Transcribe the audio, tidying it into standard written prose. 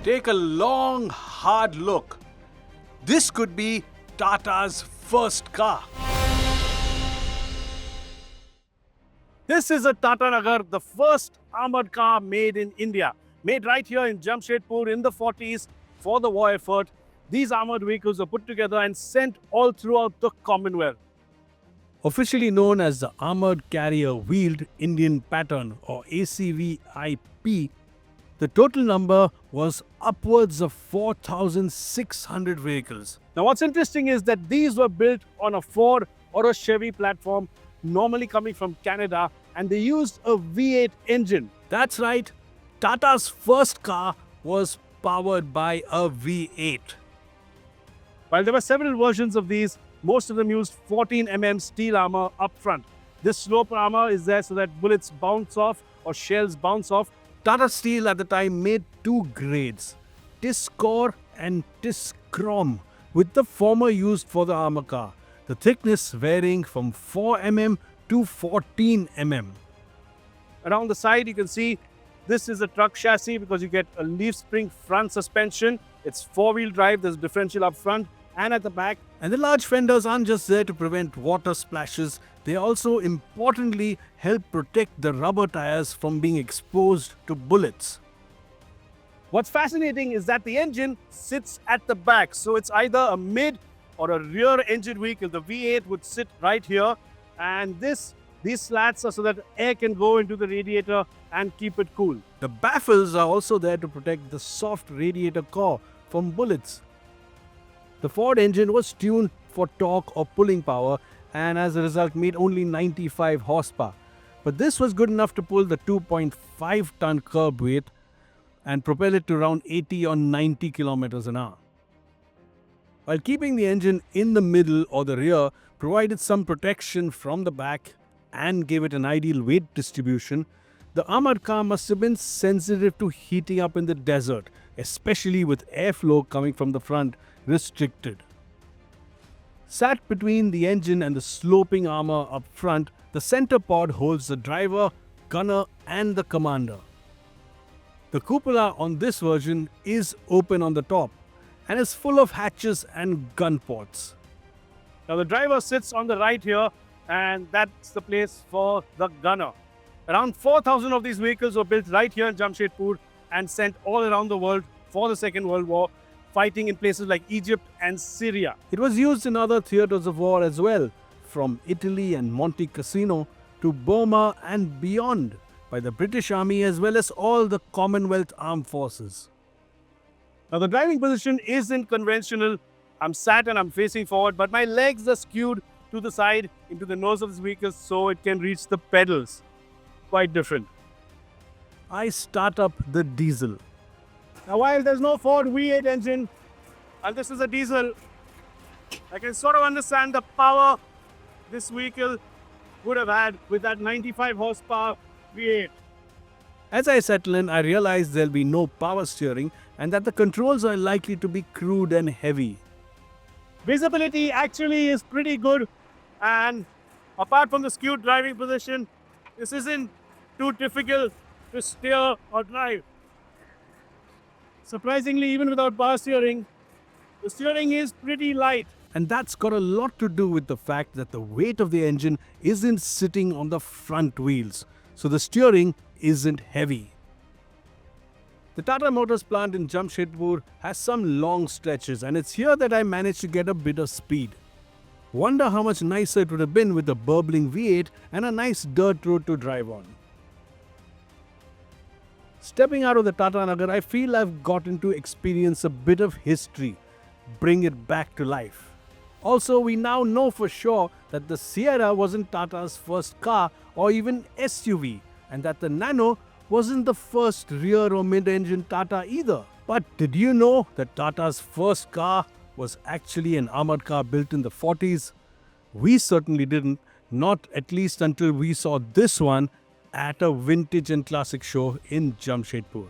Take a long, hard look. This could be Tata's first car. This is a Tatanagar, the first armored car made in India. Made right here in Jamshedpur in the 40s for the war effort. These armored vehicles were put together and sent all throughout the Commonwealth. Officially known as the Armored Carrier Wheeled Indian Pattern or ACVIP, the total number was upwards of 4,600 vehicles. Now what's interesting is that these were built on a Ford or a Chevy platform, normally coming from Canada, and they used a V8 engine. That's right, Tata's first car was powered by a V8. While there were several versions of these, most of them used 14mm steel armor up front. This slope armor is there so that bullets bounce off or shells bounce off. Tata Steel at the time made two grades, Tiscore and Tischrom, with the former used for the armor car, the thickness varying from 4mm to 14mm. Around the side you can see this is a truck chassis because you get a leaf spring front suspension. It's four-wheel drive, there's a differential up front and at the back. And the large fenders aren't just there to prevent water splashes, they also importantly help protect the rubber tires from being exposed to bullets. What's fascinating is that the engine sits at the back, so it's either a mid or a rear engine vehicle. The V8 would sit right here, and these slats are so that air can go into the radiator and keep it cool. The baffles are also there to protect the soft radiator core from bullets. The Ford engine was tuned for torque or pulling power and as a result made only 95 horsepower. But this was good enough to pull the 2.5-ton curb weight and propel it to around 80 or 90 kilometers an hour. While keeping the engine in the middle or the rear provided some protection from the back and gave it an ideal weight distribution, the armored car must have been sensitive to heating up in the desert, especially with airflow coming from the front restricted. Sat between the engine and the sloping armor up front, the center pod holds the driver, gunner and the commander. The cupola on this version is open on the top and is full of hatches and gun ports. Now the driver sits on the right here and that's the place for the gunner. Around 4,000 of these vehicles were built right here in Jamshedpur and sent all around the world for the Second World War, fighting in places like Egypt and Syria. It was used in other theatres of war as well, from Italy and Monte Cassino to Burma and beyond, by the British Army as well as all the Commonwealth Armed Forces. Now the driving position isn't conventional. I'm sat and I'm facing forward, but my legs are skewed to the side into the nose of this vehicle so it can reach the pedals. Quite different. I start up the diesel. Now while there's no Ford V8 engine and this is a diesel, I can sort of understand the power this vehicle would have had with that 95 horsepower V8. As I settle in, I realize there'll be no power steering and that the controls are likely to be crude and heavy. Visibility actually is pretty good, and apart from the skewed driving position, this isn't too difficult to steer or drive. Surprisingly, even without power steering, the steering is pretty light. And that's got a lot to do with the fact that the weight of the engine isn't sitting on the front wheels, so the steering isn't heavy. The Tata Motors plant in Jamshedpur has some long stretches, and it's here that I managed to get a bit of speed. Wonder how much nicer it would have been with a burbling V8 and a nice dirt road to drive on. Stepping out of the Tatanagar, I feel I've gotten to experience a bit of history, bring it back to life. Also, we now know for sure that the Sierra wasn't Tata's first car or even SUV, and that the Nano wasn't the first rear or mid-engine Tata either. But did you know that Tata's first car was actually an armored car built in the 40s? We certainly didn't, not at least until we saw this one at a vintage and classic show in Jamshedpur.